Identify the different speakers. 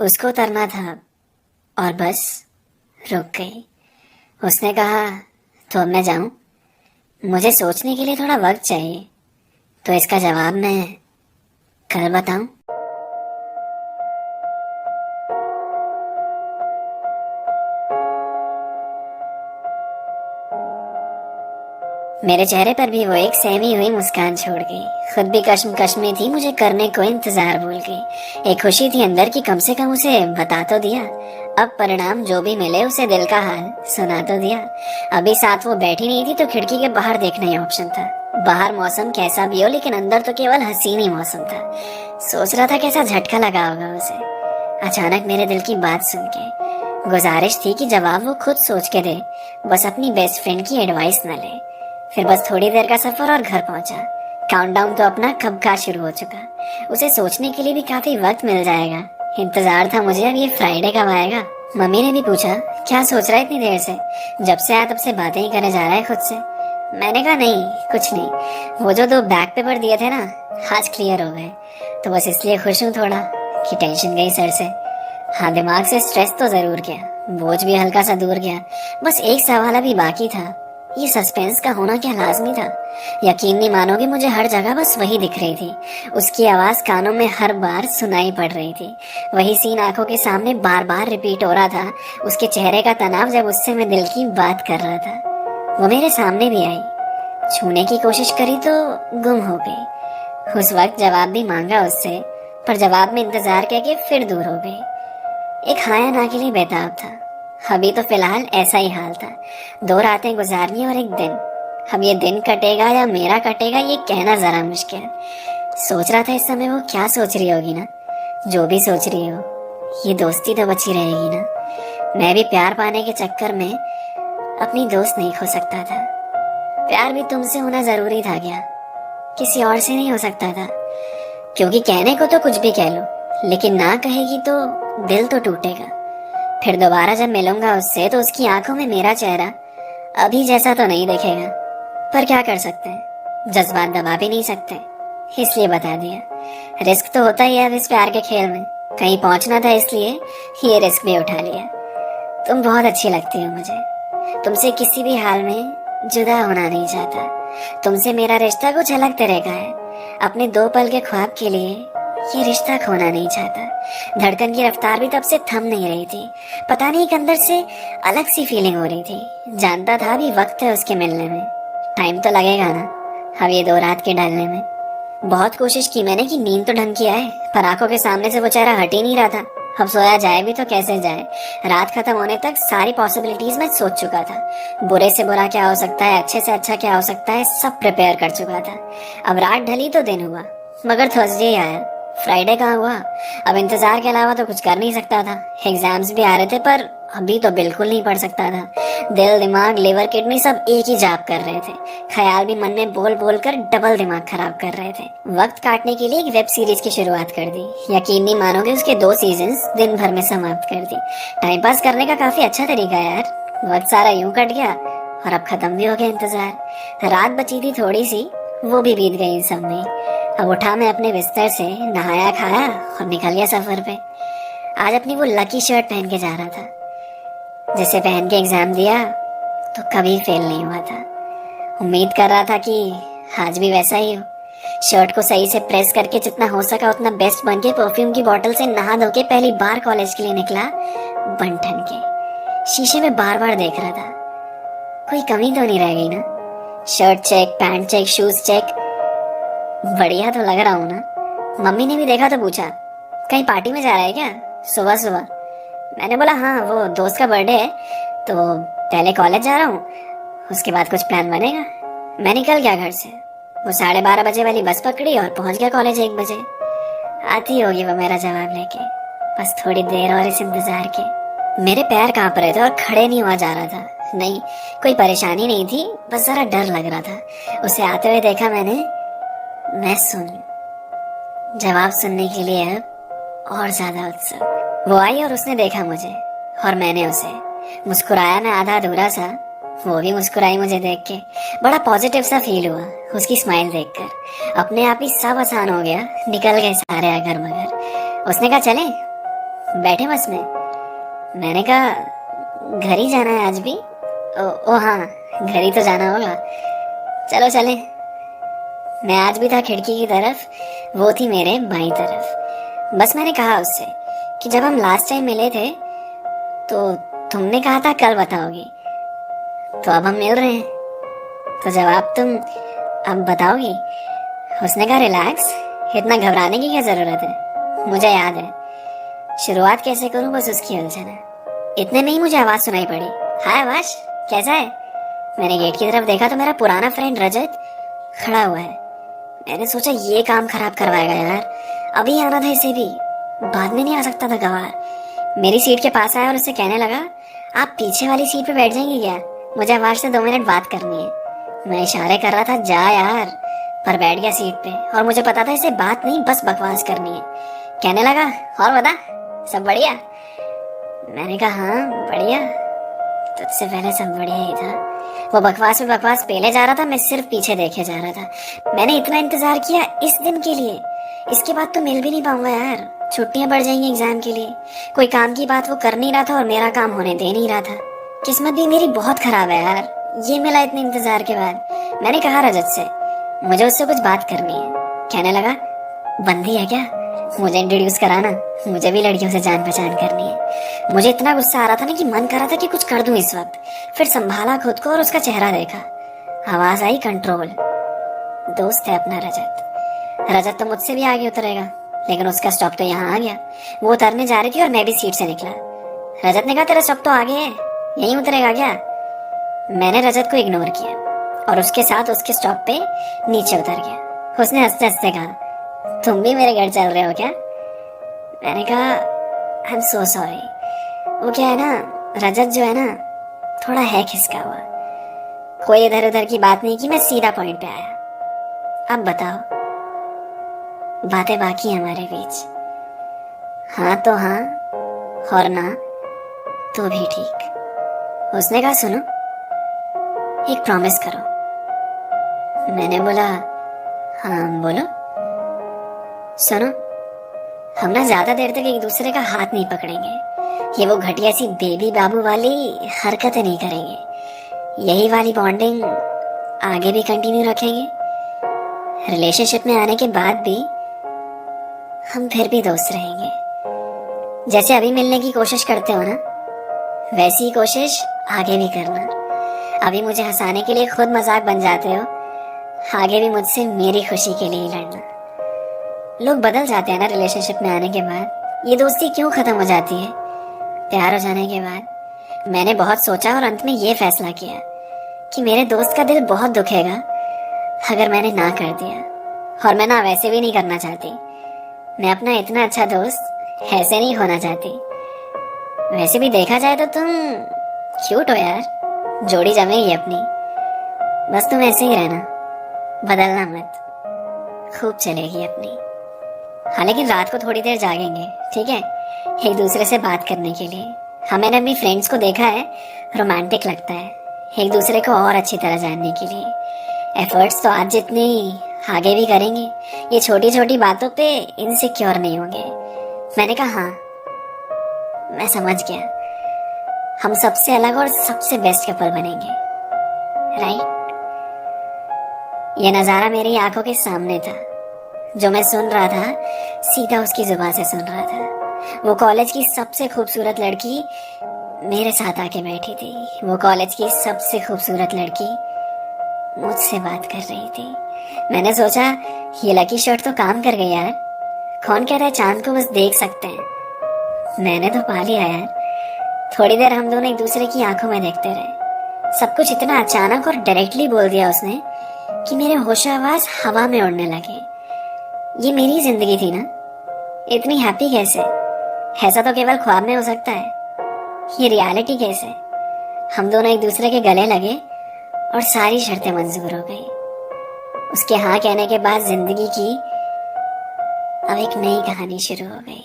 Speaker 1: उसको उतरना था और बस रुक गई। उसने कहा, तो अब मैं जाऊं? मुझे सोचने के लिए थोड़ा वक्त चाहिए, तो इसका जवाब मैं कल बताऊं। मेरे चेहरे पर भी वो एक सहमी हुई मुस्कान छोड़ गई। खुद भी कश्मकश में थी, मुझे करने को इंतजार भूल गई। एक खुशी थी अंदर की, कम से कम उसे बता तो दिया। अब परिणाम जो भी मिले उसे दिल का हाल सुना तो दिया। अभी साथ वो बैठी नहीं थी तो खिड़की के बाहर देखना ही ऑप्शन था। बाहर मौसम कैसा भी हो, लेकिन अंदर तो केवल हसीन ही मौसम था। सोच रहा था कैसा झटका लगा होगा उसे अचानक मेरे दिल की बात सुन के। गुजारिश थी कि जवाब वो खुद सोच के दे, बस अपनी बेस्ट फ्रेंड की एडवाइस न ले। फिर बस थोड़ी देर का सफर और घर पहुंचा। काउंटडाउन तो अपना कब का शुरू हो चुका। उसे सोचने के लिए भी काफी वक्त मिल जाएगा। इंतजार था मुझे अब ये फ्राइडे कब आएगा। मम्मी ने भी पूछा, क्या सोच रहा है इतनी देर से? जब से आया तब से बातें ही करे जा रहा है खुद से। मैंने कहा नहीं, कुछ नहीं। वो जो 2 बैक पेपर दिए थे ना, आज क्लियर हो गए, तो बस इसलिए खुश हूँ थोड़ा कि टेंशन गई सर से। हाँ, दिमाग से स्ट्रेस तो जरूर गया, बोझ भी हल्का सा दूर गया। बस एक सवाल अभी बाकी था, ये सस्पेंस का होना क्या लाजमी था? यकीन नहीं मानोगे, मुझे हर जगह बस वही दिख रही थी। उसकी आवाज कानों में हर बार सुनाई पड़ रही थी। वही सीन आंखों के सामने बार बार रिपीट हो रहा था। उसके चेहरे का तनाव जब उससे मैं दिल की बात कर रहा था। वो मेरे सामने भी आई, छूने की कोशिश करी तो गुम हो गई। उस वक्त जवाब भी मांगा उससे, पर जवाब में इंतजार कह के फिर दूर हो गई। एक हाँ या ना के लिए बेताब था। अभी तो फिलहाल ऐसा ही हाल था। 2 रातें गुजारनी और एक दिन। अब ये दिन कटेगा या मेरा कटेगा ये कहना जरा मुश्किल है। सोच रहा था इस समय वो क्या सोच रही होगी ना। जो भी सोच रही हो, ये दोस्ती तो बची रहेगी ना। मैं भी प्यार पाने के चक्कर में अपनी दोस्त नहीं खो सकता था। प्यार भी तुमसे होना जरूरी था क्या? किसी और से नहीं हो सकता था? क्योंकि कहने को तो कुछ भी कह लो, लेकिन ना कहेगी तो दिल तो टूटेगा। फिर दोबारा जब मिलूंगा उससे तो उसकी आंखों में मेरा चेहरा अभी जैसा तो नहीं दिखेगा। पर क्या कर सकते हैं, जज्बात दबा भी नहीं सकते, इसलिए बता दिया। रिस्क तो होता ही है अब इस प्यार के खेल में। कहीं पहुंचना था इसलिए ये रिस्क भी उठा लिया। तुम बहुत अच्छी लगती हो मुझे। तुमसे किसी भी हाल में जुदा होना नहीं चाहता। तुमसे मेरा रिश्ता कुछ अलग तरह का है। अपने 2 पल के ख्वाब के लिए ये रिश्ता खोना नहीं चाहता। धड़कन की रफ्तार भी तब से थम नहीं रही थी। पता नहीं एक अंदर से अलग सी फीलिंग हो रही थी। जानता था अभी वक्त है उसके मिलने में, टाइम तो लगेगा ना अब ये 2 रात के ढलने में। बहुत कोशिश की मैंने कि नींद तो ढंग की आए, पर आंखों के सामने से वो चेहरा हट ही नहीं रहा था। अब सोया जाए भी तो कैसे जाए? रात खत्म होने तक सारी पॉसिबिलिटीज मैं सोच चुका था। बुरे से बुरा क्या हो सकता है, अच्छे से अच्छा क्या हो सकता है, सब प्रिपेयर कर चुका था। अब रात ढली तो दिन हुआ, मगर थर्सडे ही आया। फ्राइडे कहाँ हुआ? अब इंतजार के अलावा तो कुछ कर नहीं सकता था। एग्जाम्स भी आ रहे थे, पर अभी तो बिल्कुल नहीं पढ़ सकता था। दिल, दिमाग, लिवर, किडनी सब एक ही जाप कर रहे थे। ख्याल भी मन में बोल बोल कर डबल दिमाग खराब कर रहे थे। वक्त काटने के लिए एक वेब सीरीज की शुरुआत कर दी। यकीन नहीं मानोगे, उसके 2 सीजन्स दिन भर में समाप्त कर दी। टाइम पास करने का काफी अच्छा तरीका है यार। वक्त सारा यूं कट गया और अब खत्म भी हो गया इंतजार। रात बची थी थोड़ी सी, वो भी बीत गई इन सब में। अब उठा मैं अपने बिस्तर से, नहाया खाया और निकल गया सफर पे। आज अपनी वो लकी शर्ट पहन के जा रहा था, जिसे पहन के एग्जाम दिया तो कभी फेल नहीं हुआ था। उम्मीद कर रहा था कि आज भी वैसा ही हो। शर्ट को सही से प्रेस करके जितना हो सका उतना बेस्ट बन के परफ्यूम की बोतल से नहा धो के पहली बार कॉलेज के लिए निकला। बन ठन के शीशे में बार बार देख रहा था, कोई कमी तो नहीं रह गई ना। Shirt check, pant check, shoes check, बढ़िया तो लग रहा हूँ ना। मम्मी ने भी देखा तो पूछा, कहीं पार्टी में जा रहा है क्या सुबह सुबह? मैंने बोला हाँ, वो दोस्त का बर्थडे है तो पहले कॉलेज जा रहा हूँ, उसके बाद कुछ प्लान बनेगा। मैं निकल गया घर से। वो 12:30 बजे वाली बस पकड़ी और पहुंच गया कॉलेज 1 बजे। आती होगी वो मेरा जवाब लेके, बस थोड़ी देर और इस इंतजार के। मेरे पैर कांप रहे थे और खड़े नहीं हुआ जा रहा था। नहीं, कोई परेशानी नहीं थी, बस जरा डर लग रहा था। उसे आते हुए देखा मैंने। मैं जवाब सुनने के लिए अब और ज्यादा उत्सुक। वो आई और उसने देखा मुझे और मैंने उसे। मुस्कुराया मैं आधा अधूरा सा, वो भी मुस्कुराई मुझे देख के। बड़ा पॉजिटिव सा फील हुआ उसकी स्माइल देखकर। अपने आप ही सब आसान हो गया, निकल गए सारे अगर मगर। उसने कहा चले? बैठे बस में? मैंने कहा घर ही जाना है आज भी। ओ हाँ, घर ही तो जाना होगा, चलो चले। मैं आज भी था खिड़की की तरफ, वो थी मेरे बाईं तरफ। बस मैंने कहा उससे कि जब हम लास्ट टाइम मिले थे तो तुमने कहा था कल बताओगी, तो अब हम मिल रहे हैं, तो जवाब तुम अब बताओगी? उसने कहा रिलैक्स, इतना घबराने की क्या जरूरत है, मुझे याद है। शुरुआत कैसे करूं बस उसकी उलझन है। इतने में ही मुझे आवाज सुनाई पड़ी, हाय आवाज, कैसा है? मैंने गेट की तरफ देखा तो मेरा पुराना फ्रेंड रजत खड़ा हुआ है। मैंने सोचा ये काम खराब करवाएगा यार, अभी आना था इसे भी, बाद में नहीं आ सकता था गवार। मेरी सीट के पास आया और उससे कहने लगा, आप पीछे वाली सीट पे बैठ जाएंगे क्या, मुझे आवाज से 2 मिनट बात करनी है। मैं इशारे कर रहा था जा यार, पर बैठ गया सीट पे, और मुझे पता था इसे बात नहीं बस बकवास करनी है। कहने लगा, और बता सब बढ़िया? मैंने कहा हाँ बढ़िया, तुझसे पहले सब बढ़िया ही था। वो बकवास में बकवास पेले जा रहा था, मैं सिर्फ पीछे देखे जा रहा था। मैंने इतना इंतजार किया इस दिन के लिए, इसके बाद तो मिल भी नहीं पाऊंगा यार, छुट्टियां पड़ जाएंगी एग्जाम के लिए। कोई काम की बात वो कर नहीं रहा था और मेरा काम होने दे नहीं रहा था। किस्मत भी मेरी बहुत खराब है यार, ये मिला इतने इंतजार के बाद। मैंने कहा रजत से मुझे उससे कुछ बात करनी है। कहने लगा बंदी है क्या, मुझे इंट्रोड्यूस कराना, मुझे भी लड़कियों से जान पहचान करनी है। मुझे इतना गुस्सा आ रहा था ना कि मन कर रहा था कि कुछ कर दूं इस वक्त। फिर संभाला खुद को और उसका चेहरा देखा, आवाज आई कंट्रोल। दोस्त है अपना रजत। रजत तो मुझसे भी आगे उतरेगा, लेकिन उसका स्टॉप तो यहाँ आ गया। वो उतरने जा रही थी और मैं भी सीट से निकला। रजत ने कहा तेरा स्टॉप तो आगे है, यहीं उतरेगा क्या? मैंने रजत को इग्नोर किया और उसके साथ उसके स्टॉप पे नीचे उतर गया। उसने हंसते हंसते कहा, तुम भी मेरे घर चल रहे हो क्या? मैंने कहा आई एम सो सॉरी। वो क्या है ना, रजत जो है ना थोड़ा है खिसका हुआ। कोई इधर उधर की बात नहीं की, मैं सीधा पॉइंट पे आया। अब बताओ, बातें बाकी हैं हमारे बीच? हाँ तो हाँ, और ना तो भी ठीक। उसने कहा सुनो, एक प्रॉमिस करो। मैंने बोला हाँ बोलो। सुनो, हम ना ज्यादा देर तक एक दूसरे का हाथ नहीं पकड़ेंगे, ये वो घटिया सी बेबी बाबू वाली हरकतें नहीं करेंगे। यही वाली बॉन्डिंग आगे भी कंटिन्यू रखेंगे। रिलेशनशिप में आने के बाद भी हम फिर भी दोस्त रहेंगे। जैसे अभी मिलने की कोशिश करते हो ना, वैसी ही कोशिश आगे भी करना। अभी मुझे हंसाने के लिए खुद मजाक बन जाते हो, आगे भी मुझसे मेरी खुशी के लिए ही लड़ना। लोग बदल जाते हैं ना रिलेशनशिप में आने के बाद, ये दोस्ती क्यों खत्म हो जाती है प्यार हो जाने के बाद? मैंने बहुत सोचा और अंत में ये फैसला किया कि मेरे दोस्त का दिल बहुत दुखेगा अगर मैंने ना कर दिया, और मैं ना वैसे भी नहीं करना चाहती। मैं अपना इतना अच्छा दोस्त ऐसे नहीं होना चाहती। वैसे भी देखा जाए तो तुम क्यूट हो यार, जोड़ी जमेगी अपनी। बस तुम ऐसे ही रहना, बदलना मत, खूब चलेगी अपनी। हाँ लेकिन रात को थोड़ी देर जागेंगे, ठीक है, एक दूसरे से बात करने के लिए। मैंने अपनी फ्रेंड्स को देखा है, रोमांटिक लगता है एक दूसरे को और अच्छी तरह जानने के लिए। एफर्ट्स तो आज जितने आगे भी करेंगे, ये छोटी छोटी बातों पे इनसिक्योर नहीं होंगे। मैंने कहा हाँ मैं समझ गया, हम सबसे अलग और सबसे बेस्ट कपल बनेंगे, राइट? ये नजारा मेरी आंखों के सामने था, जो मैं सुन रहा था सीधा उसकी जुबान से सुन रहा था। वो कॉलेज की सबसे खूबसूरत लड़की मेरे साथ आके बैठी थी। वो कॉलेज की सबसे खूबसूरत लड़की मुझसे बात कर रही थी। मैंने सोचा ये लकी शॉट तो काम कर गई यार। कौन कहता है चांद को बस देख सकते हैं, मैंने तो पा लिया यार। थोड़ी देर हम दोनों एक दूसरे की आंखों में देखते रहे। सब कुछ इतना अचानक और डायरेक्टली बोल दिया उसने कि मेरे होशो-हवास हवा में उड़ने लगे। ये मेरी जिंदगी थी ना, इतनी हैप्पी कैसे? ऐसा तो केवल ख्वाब में हो सकता है, ये रियलिटी कैसे? हम दोनों एक दूसरे के गले लगे और सारी शर्तें मंजूर हो गई। उसके हाँ कहने के बाद जिंदगी की अब एक नई कहानी शुरू हो गई।